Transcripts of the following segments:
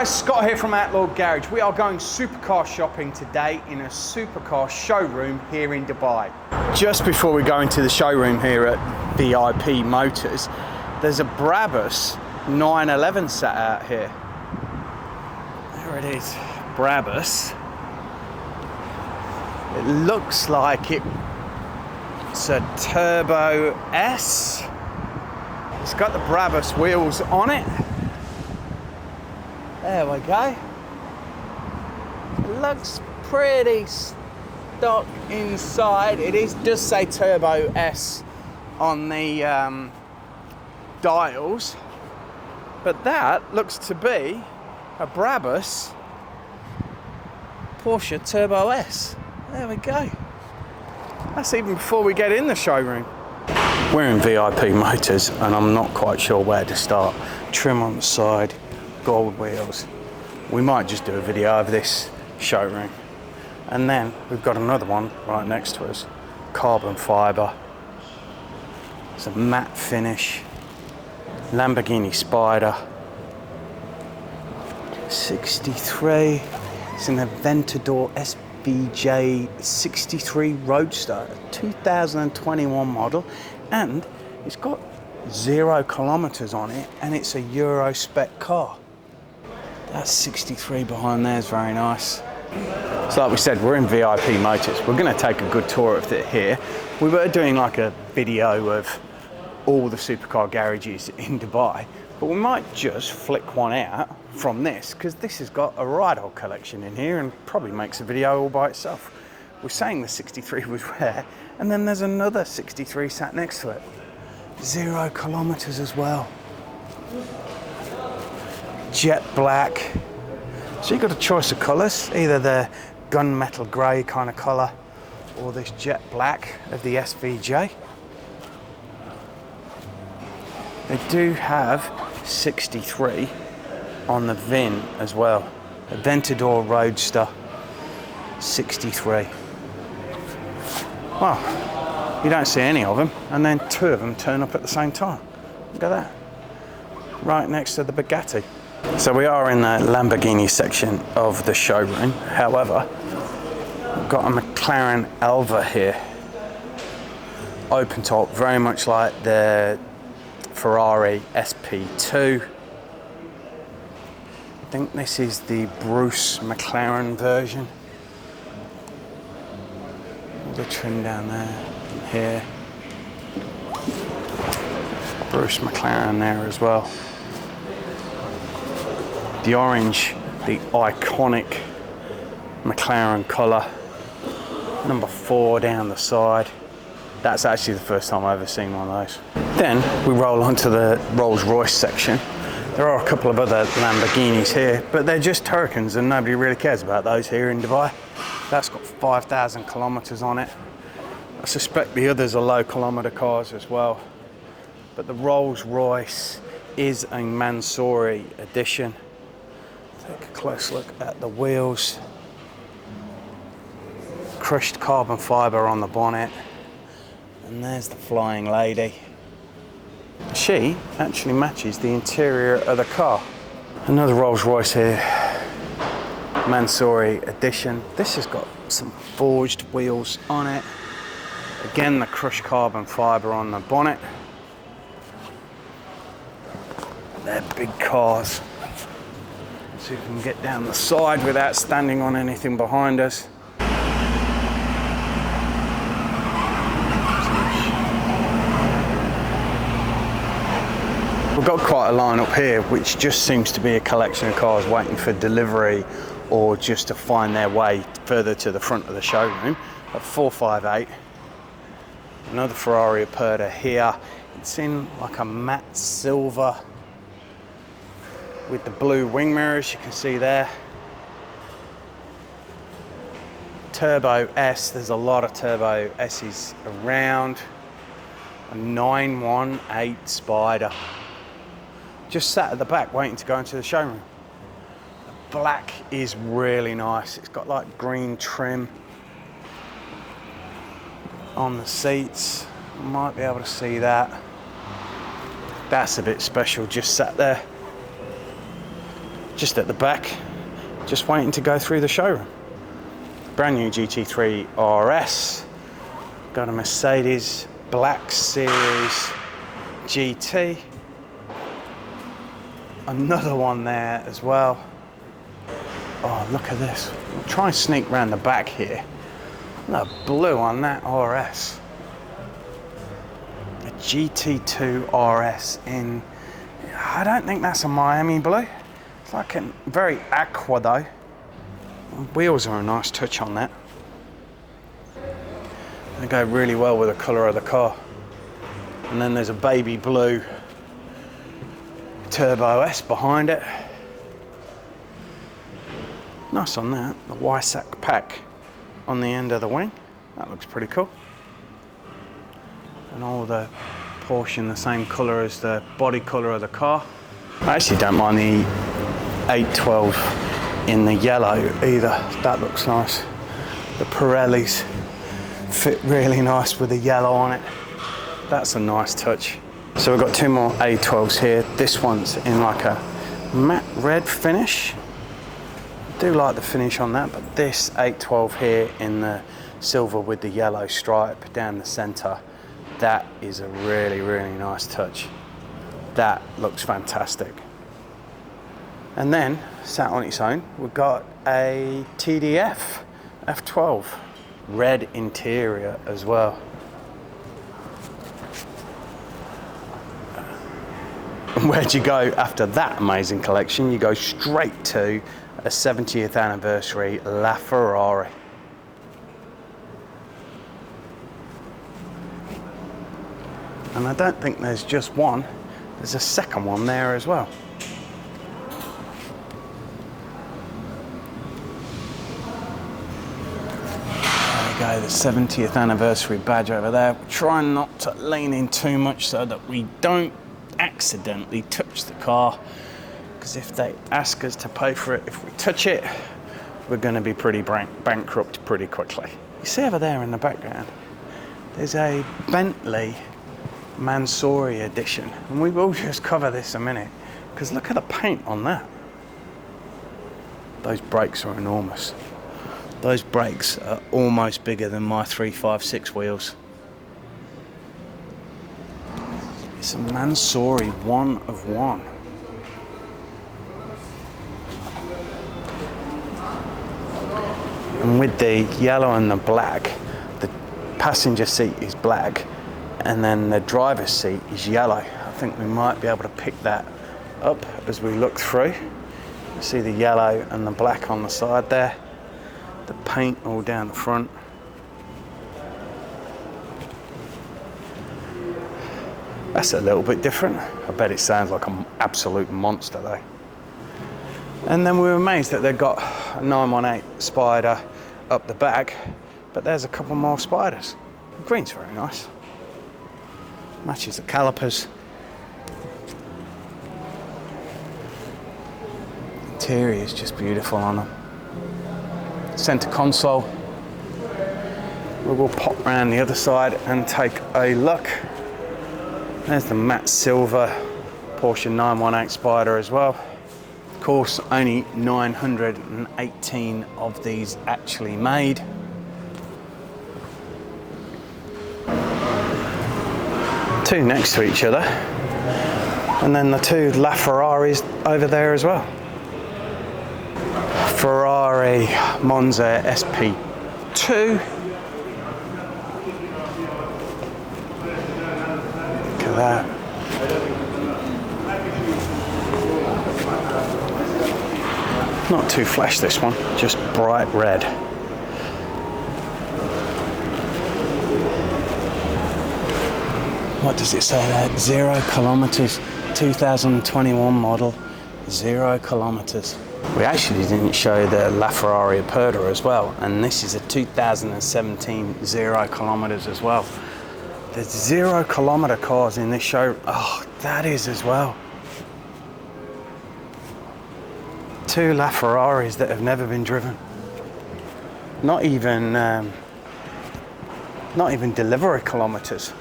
guys, Scott here from Outlaw Garage. We are going supercar shopping today in a supercar showroom here in Dubai. Just before we go into the showroom here at VIP Motors, there's a Brabus 911 sat out here. There it is, Brabus. It looks like it's a Turbo S. It's got the Brabus wheels on it. There we go. It looks pretty stock inside. It does say Turbo S on the dials, but that looks to be a Brabus Porsche Turbo S. There we go. That's even before we get in the showroom. We're in VIP Motors and I'm not quite sure where to start. Trim on the side, gold wheels. We might just do a video of this showroom. And then we've got another one right next to us. Carbon fibre. It's a matte finish. Lamborghini Spider. 63. It's an Aventador SVJ 63 Roadster, 2021 model. And it's got 0 kilometers on it, and it's a Euro spec car. That 63 behind there is very nice. So like we said, we're in VIP Motors. We're going to take a good tour of it here. We were doing like a video of all the supercar garages in Dubai, but we might just flick one out from this, because this has got a ride-on collection in here and probably makes a video all by itself. We're saying the 63 was rare, and then there's another 63 sat next to it. 0 kilometers as well. Jet black. So you've got a choice of colours, either the gunmetal grey kind of colour or this jet black of the SVJ. They do have 63 on the VIN as well. Aventador Roadster 63. Well, you don't see any of them, and then 2 of them turn up at the same time. Look at that. Right next to the Bugatti. So we are in the Lamborghini section of the showroom. However, we've got a McLaren Elva here. Open top, very much like the Ferrari SP2. I think this is the Bruce McLaren version. The trim down there, here. Bruce McLaren there as well. The orange, the iconic McLaren colour. Number 4 down the side. That's actually the first time I've ever seen one of those. Then we roll onto the Rolls-Royce section. There are a couple of other Lamborghinis here, but they're just Huracans and nobody really cares about those here in Dubai. That's got 5,000 kilometers on it. I suspect the others are low kilometer cars as well. But the Rolls-Royce is a Mansuri edition. Take a close look at the wheels. Crushed carbon fibre on the bonnet. And there's the flying lady. She actually matches the interior of the car. Another Rolls-Royce here. Mansuri edition. This has got some forged wheels on it. Again, the crushed carbon fibre on the bonnet. They're big cars. See if we can get down the side without standing on anything behind us. We've got quite a line up here, which just seems to be a collection of cars waiting for delivery or just to find their way further to the front of the showroom. At 458, another Ferrari Aperta here. It's in like a matte silver with the blue wing mirrors, you can see there. Turbo S, there's a lot of Turbo S's around. A 918 Spider. Just sat at the back waiting to go into the showroom. The black is really nice. It's got like green trim on the seats. Might be able to see that. That's a bit special, just sat there. just at the back, just waiting to go through the showroom. Brand new GT3 RS. Got a Mercedes Black Series GT. Another one there as well. Oh, look at this. I'll try and sneak around the back here. Look at blue on that RS. A GT2 RS in, I don't think that's a Miami blue. It's like a very aqua though. Wheels are a nice touch on that. They go really well with the colour of the car. And then there's a baby blue Turbo S behind it. Nice on that. The Wysack pack on the end of the wing. That looks pretty cool. And all the Porsche in the same colour as the body colour of the car. I actually don't mind the 812 in the yellow either. That looks nice. The Pirellis fit really nice with the yellow on it. That's a nice touch. So we've got two more A12s here. This one's in like a matte red finish. I do like the finish on that, but this 812 here in the silver with the yellow stripe down the centre, that is a really, really nice touch. That looks fantastic. And then, sat on its own, we've got a TDF F12, red interior as well. And where'd you go after that amazing collection? You go straight to a 70th anniversary LaFerrari. And I don't think there's just one, there's a second one there as well. There we go, the 70th anniversary badge over there. We're trying not to lean in too much so that we don't accidentally touch the car, because if they ask us to pay for it, if we touch it, we're going to be pretty bankrupt pretty quickly. You see over there in the background, there's a Bentley Mansuri edition, and we will just cover this a minute, because look at the paint on that. Those brakes are enormous. Those brakes are almost bigger than my 356 wheels. It's a Mansuri 1 of 1. And with the yellow and the black, the passenger seat is black, and then the driver's seat is yellow. I think we might be able to pick that up as we look through. You see the yellow and the black on the side there, the paint all down the front. That's a little bit different. I bet it sounds like an absolute monster though. And then we were amazed that they've got a 918 Spider up the back, but there's a couple more Spiders. The green's very nice. Matches the calipers. Interior is just beautiful on them. Centre console. We will pop around the other side and take a look. There's the matte silver Porsche 918 Spider as well. Of course, only 918 of these actually made. Two next to each other. And then the two LaFerraris over there as well. Ferrari Monza SP2. That. Not too flash this one, just bright red. What does it say there? 0 kilometers, 2021 model, 0 kilometers. We actually didn't show the LaFerrari Aperta as well, and this is a 2017 0 kilometers as well. There's 0 kilometer cars in this show. Oh, that is as well. Two LaFerraris that have never been driven. Not even delivery kilometers.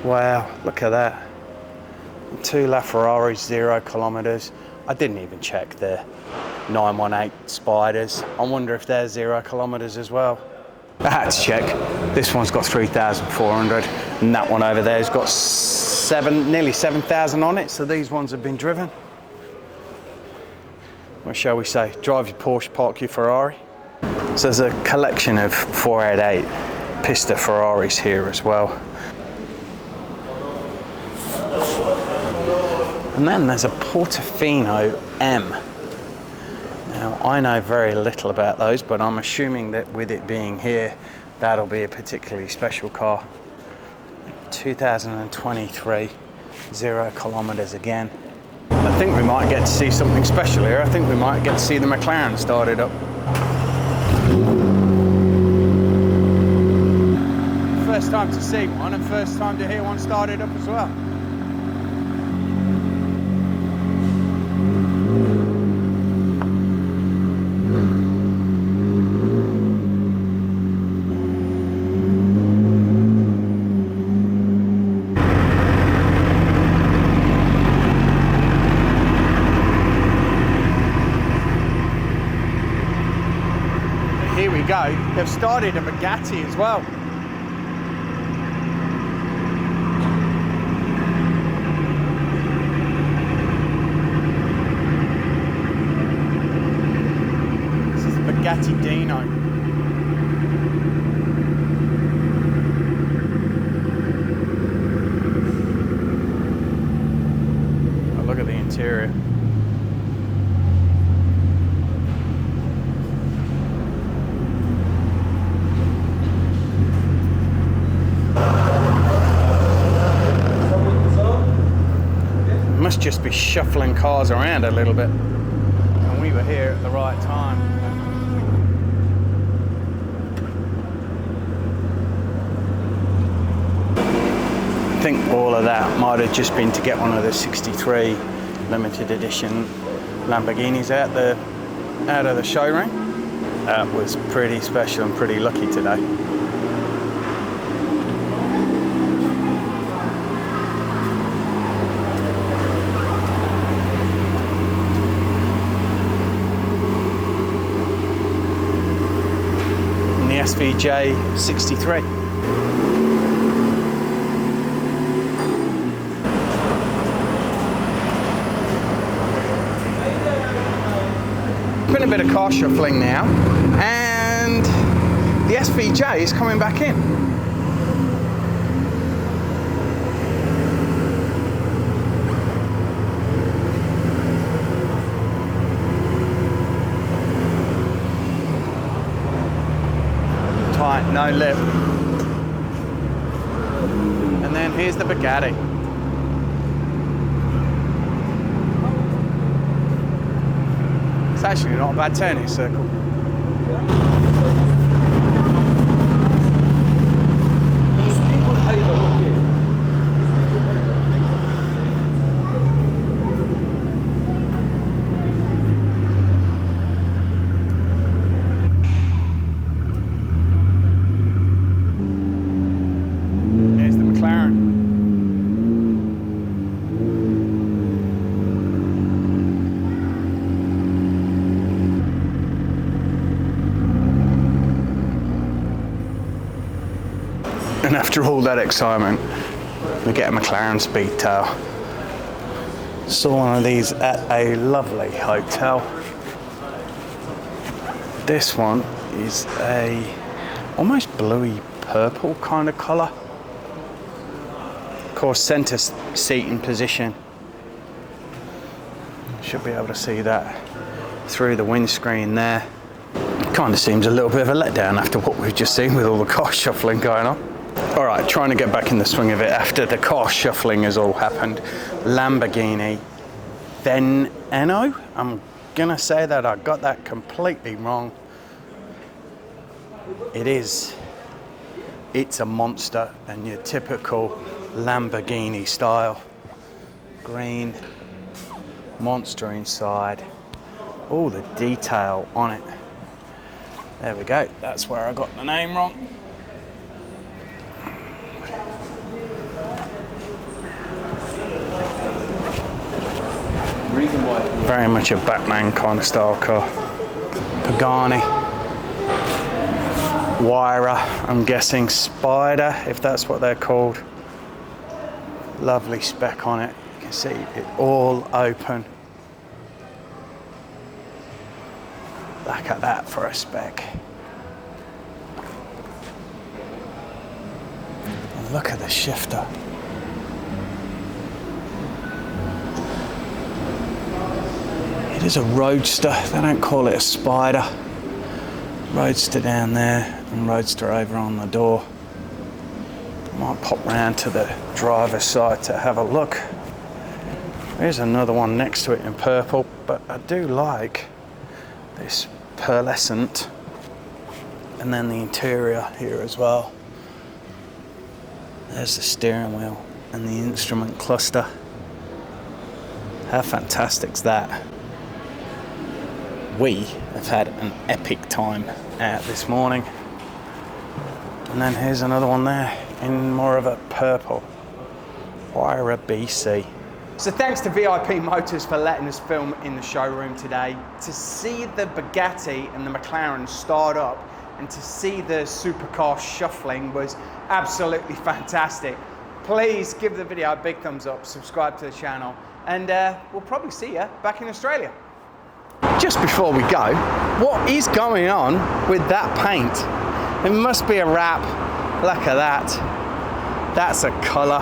Wow, look at that. Two LaFerraris, 0 kilometers. I didn't even check the 918 Spiders. I wonder if they're 0 kilometers as well. I had to check. This one's got 3,400 and that one over there's got nearly 7,000 on it. So these ones have been driven. What shall we say? Drive your Porsche, park your Ferrari. So there's a collection of 488 Pista Ferraris here as well. And then there's a Portofino M. Now, I know very little about those, but I'm assuming that with it being here, that'll be a particularly special car. 2023, 0 kilometers again. I think we might get to see something special here. I think we might get to see the McLaren started up. First time to see one and first time to hear one started up as well. Here we go. They've started a Bugatti as well. This is the Bugatti Dino. Oh, look at the interior. Must just be shuffling cars around a little bit, and we were here at the right time. I think all of that might have just been to get one of the 63 limited edition Lamborghinis out of the showroom. That was pretty special and pretty lucky today. SVJ 63. Been a bit of car shuffling now, and the SVJ is coming back in. No lip. And then here's the Bugatti. It's actually not a bad turning circle. And after all that excitement, we get a McLaren Speedtail. Saw one of these at a lovely hotel. This one is a almost bluey purple kind of colour. Of course, centre seating position. Should be able to see that through the windscreen there. Kind of seems a little bit of a letdown after what we've just seen with all the car shuffling going on. All right, trying to get back in the swing of it after the car shuffling has all happened. Lamborghini Veneno. I'm gonna say that I got that completely wrong. It's a monster, and your typical Lamborghini style. Green, monster inside, all the detail on it. There we go, that's where I got the name wrong. Very much a Batman kind of style car. Pagani. Wyra, I'm guessing Spider, if that's what they're called. Lovely spec on it. You can see it all open. Look at that for a spec. And look at the shifter. It is a Roadster. They don't call it a Spider. Roadster down there and Roadster over on the door. Might pop round to the driver's side to have a look. There's another one next to it in purple, but I do like this pearlescent, and then the interior here as well. There's the steering wheel and the instrument cluster. How fantastic's that? We have had an epic time out this morning. And then here's another one there in more of a purple. Wyra BC. So thanks to VIP Motors for letting us film in the showroom today. To see the Bugatti and the McLaren start up and to see the Supercar Shuffling was absolutely fantastic. Please give the video a big thumbs up, subscribe to the channel, and we'll probably see you back in Australia. Just before we go, what is going on with that paint? It must be a wrap. Look at that. That's a colour.